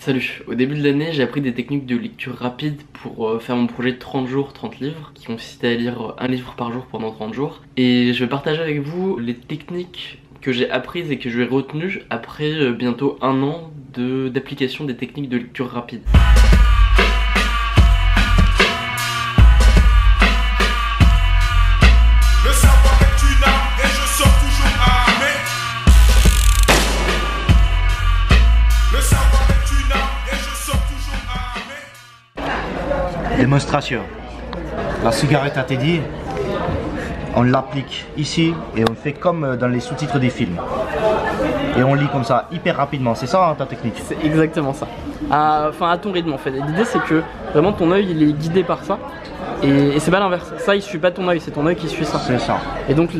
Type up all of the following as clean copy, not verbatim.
Salut, au début de l'année j'ai appris des techniques de lecture rapide pour faire mon projet de 30 jours, 30 livres qui consistait à lire un livre par jour pendant 30 jours. Et je vais partager avec vous les techniques que j'ai apprises et que j'ai retenues après bientôt un an d'application des techniques de lecture rapide. Démonstration. La cigarette à Teddy, on l'applique ici et on fait comme dans les sous-titres des films. Et on lit comme ça, hyper rapidement. C'est ça ta technique? C'est exactement ça. Enfin à ton rythme en fait. L'idée c'est que vraiment ton œil il est guidé par ça. Et c'est pas l'inverse. Ça il suit pas ton œil, c'est ton œil qui suit ça. C'est ça. Et donc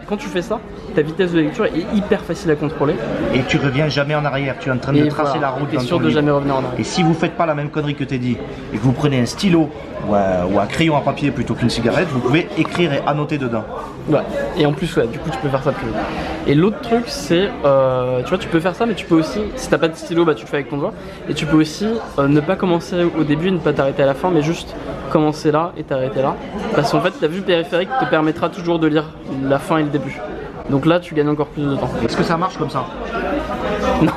quand tu fais ça, ta vitesse de lecture est hyper facile à contrôler. Et tu reviens jamais en arrière, tu es en train de tracer la route. Tu es sûr de jamais revenir en arrière. Et si vous faites pas la même connerie que Teddy et que vous prenez un stylo ou un crayon à papier plutôt qu'une cigarette, vous pouvez écrire et annoter dedans. Ouais, et en plus ouais, du coup tu peux faire ça plus vite. Et l'autre truc c'est, tu vois tu peux faire ça mais tu peux aussi, si t'as pas de stylo bah tu le fais avec ton doigt. Et tu peux aussi ne pas commencer au début, ne pas t'arrêter à la fin mais juste commencer là et t'arrêter là. Parce qu'en fait ta vue périphérique te permettra toujours de lire la fin et le début. Donc là tu gagnes encore plus de temps. Est-ce que ça marche comme ça? Non.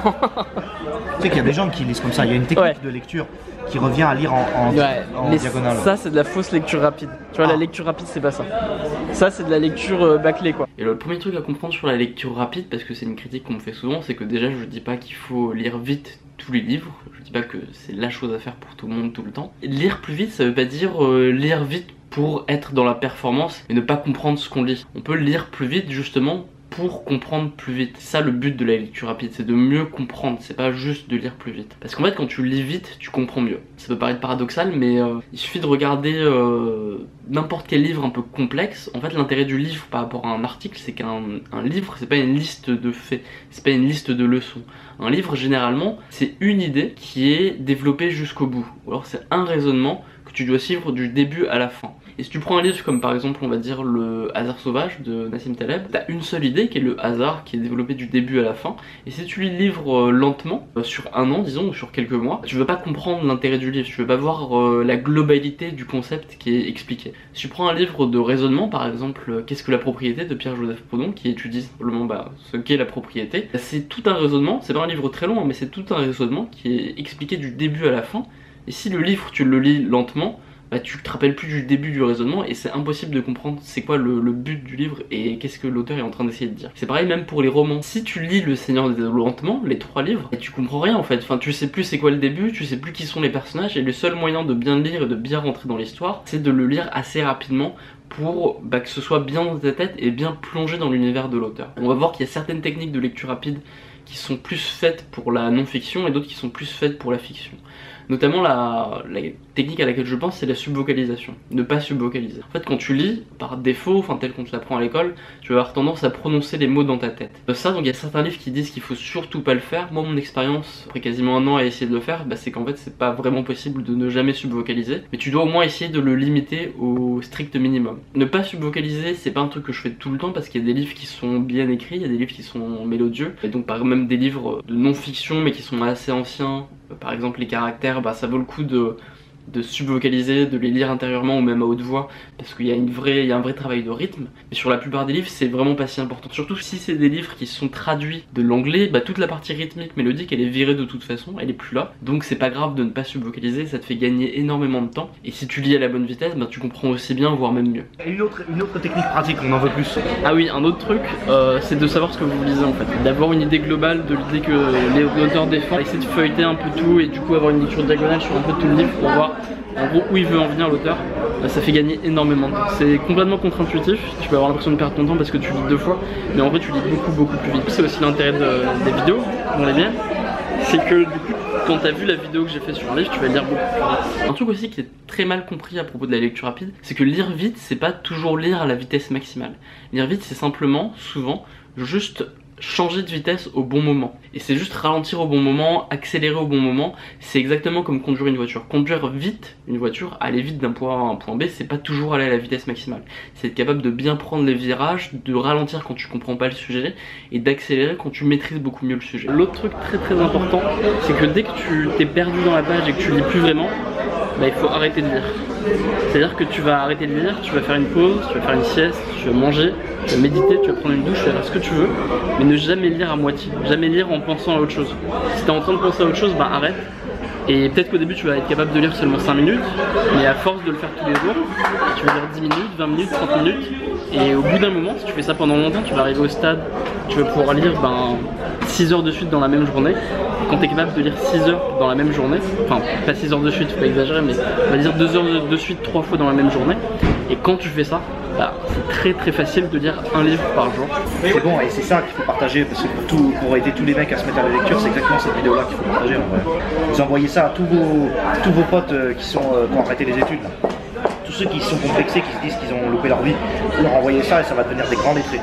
Tu sais qu'il y a des gens qui lisent comme ça, il y a une technique de lecture qui revient à lire en diagonale. Ça c'est de la fausse lecture rapide. Tu vois la lecture rapide c'est pas ça. Ça c'est de la lecture bâclée quoi. Et le premier truc à comprendre sur la lecture rapide, parce que c'est une critique qu'on me fait souvent, c'est que déjà je dis pas qu'il faut lire vite tous les livres. Je dis pas que c'est la chose à faire pour tout le monde tout le temps. Lire plus vite ça veut pas dire lire vite pour être dans la performance et ne pas comprendre ce qu'on lit. On peut lire plus vite justement pour comprendre plus vite. C'est ça le but de la lecture rapide, c'est de mieux comprendre, c'est pas juste de lire plus vite. Parce qu'en fait quand tu lis vite, tu comprends mieux. Ça peut paraître paradoxal mais il suffit de regarder n'importe quel livre un peu complexe. En fait l'intérêt du livre par rapport à un article, c'est qu'un livre c'est pas une liste de faits, c'est pas une liste de leçons. Un livre généralement c'est une idée qui est développée jusqu'au bout. Ou alors c'est un raisonnement que tu dois suivre du début à la fin. Et si tu prends un livre comme par exemple on va dire Le hasard sauvage de Nassim Taleb, t'as une seule idée qui est le hasard qui est développé du début à la fin. Et si tu lis le livre lentement, sur un an disons ou sur quelques mois, tu vas pas comprendre l'intérêt du livre, tu vas pas voir la globalité du concept qui est expliqué. Si tu prends un livre de raisonnement par exemple Qu'est-ce que la propriété de Pierre-Joseph Proudhon qui étudie simplement ce qu'est la propriété, c'est tout un raisonnement, c'est pas un livre très long mais c'est tout un raisonnement qui est expliqué du début à la fin. Et si le livre tu le lis lentement, bah tu te rappelles plus du début du raisonnement et c'est impossible de comprendre c'est quoi le but du livre et qu'est-ce que l'auteur est en train d'essayer de dire. C'est pareil même pour les romans. Si tu lis Le Seigneur des Anneaux lentement, les 3 livres, et tu comprends rien en fait. Enfin tu sais plus c'est quoi le début, tu sais plus qui sont les personnages et le seul moyen de bien le lire et de bien rentrer dans l'histoire, c'est de le lire assez rapidement pour que ce soit bien dans ta tête et bien plongé dans l'univers de l'auteur. On va voir qu'il y a certaines techniques de lecture rapide qui sont plus faites pour la non-fiction et d'autres qui sont plus faites pour la fiction. Notamment la technique à laquelle je pense c'est la subvocalisation, ne pas subvocaliser. En fait quand tu lis, par défaut, enfin tel qu'on te l'apprend à l'école, tu vas avoir tendance à prononcer les mots dans ta tête. Ça donc il y a certains livres qui disent qu'il faut surtout pas le faire. Moi mon expérience, après quasiment un an à essayer de le faire, c'est qu'en fait c'est pas vraiment possible de ne jamais subvocaliser. Mais tu dois au moins essayer de le limiter au strict minimum. Ne pas subvocaliser c'est pas un truc que je fais tout le temps parce qu'il y a des livres qui sont bien écrits, il y a des livres qui sont mélodieux. Et donc par exemple même des livres de non-fiction mais qui sont assez anciens, par exemple les caractères, ça vaut le coup de subvocaliser, de les lire intérieurement ou même à haute voix parce qu'il y a un vrai travail de rythme. Mais sur la plupart des livres c'est vraiment pas si important, surtout si c'est des livres qui sont traduits de l'anglais, toute la partie rythmique, mélodique elle est virée de toute façon, elle est plus là, donc c'est pas grave de ne pas subvocaliser, ça te fait gagner énormément de temps et si tu lis à la bonne vitesse tu comprends aussi bien voire même mieux. Une autre technique pratique, on en veut plus. Ah oui, un autre truc c'est de savoir ce que vous lisez en fait, d'avoir une idée globale de l'idée que l'auteur défend, essayer de feuilleter un peu tout et du coup avoir une lecture diagonale sur un peu tout le livre pour voir en gros où il veut en venir l'auteur. Ça fait gagner énormément de temps. C'est complètement contre-intuitif, tu peux avoir l'impression de perdre ton temps parce que tu lis 2 fois, mais en vrai tu lis beaucoup plus vite. C'est aussi l'intérêt des vidéos, on les bien, c'est que du coup quand t'as vu la vidéo que j'ai fait sur un livre, tu vas lire beaucoup plus vite. Un truc aussi qui est très mal compris à propos de la lecture rapide, c'est que lire vite c'est pas toujours lire à la vitesse maximale. Lire vite c'est simplement, souvent, juste changer de vitesse au bon moment. Et c'est juste ralentir au bon moment, accélérer au bon moment. C'est exactement comme conduire une voiture. Conduire vite une voiture, aller vite d'un point A à un point B, c'est pas toujours aller à la vitesse maximale. C'est être capable de bien prendre les virages, de ralentir quand tu comprends pas le sujet et d'accélérer quand tu maîtrises beaucoup mieux le sujet. L'autre truc très important, c'est que dès que tu t'es perdu dans la page et que tu lis plus vraiment, bah, il faut arrêter de lire. C'est-à-dire que tu vas arrêter de lire, tu vas faire une pause, tu vas faire une sieste, tu vas manger, tu vas méditer, tu vas prendre une douche, tu vas faire ce que tu veux, mais ne jamais lire à moitié, jamais lire en pensant à autre chose. Si tu es en train de penser à autre chose, bah arrête. Et peut-être qu'au début tu vas être capable de lire seulement 5 minutes, mais à force de le faire tous les jours, tu vas lire 10 minutes, 20 minutes, 30 minutes, et au bout d'un moment, si tu fais ça pendant longtemps, tu vas arriver au stade, tu vas pouvoir lire 6 heures de suite dans la même journée. Quand tu es capable de lire 6 heures dans la même journée, enfin pas 6 heures de suite, faut pas exagérer, mais on va dire 2 heures de suite 3 fois dans la même journée, et quand tu fais ça, bah, c'est très facile de lire un livre par jour. C'est bon, et c'est ça qu'il faut partager, parce que pour aider tous les mecs à se mettre à la lecture, c'est exactement cette vidéo là qu'il faut partager en vrai. Vous envoyez ça à tous vos potes qui ont arrêté les études là. Tous ceux qui sont complexés, qui se disent qu'ils ont loupé leur vie, vous leur envoyez ça et ça va devenir des grands lettrés.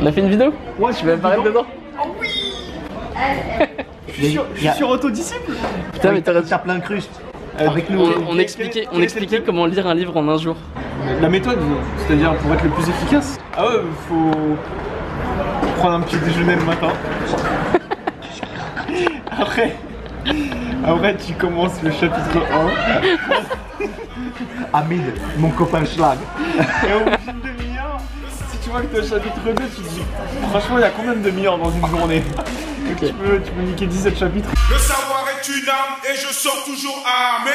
On a fait une vidéo? Ouais, tu vas apparaître dedans? Oh oui. Je suis sur autodisciple. Putain, mais t'as plein de crustes. Avec nous, on expliquait comment lire un livre en un jour. La méthode, c'est-à-dire pour être le plus efficace. Ah ouais, faut prendre un petit déjeuner le matin. Après tu commences le chapitre 1. Hamid, mon copain Schlag. Et au bout d'une demi-heure, si tu vois que t'es au chapitre 2, tu te dis franchement il y a combien de demi-heures dans une journée? Okay. Tu peux niquer 17 chapitres. Le savoir est une arme et je sors toujours armé.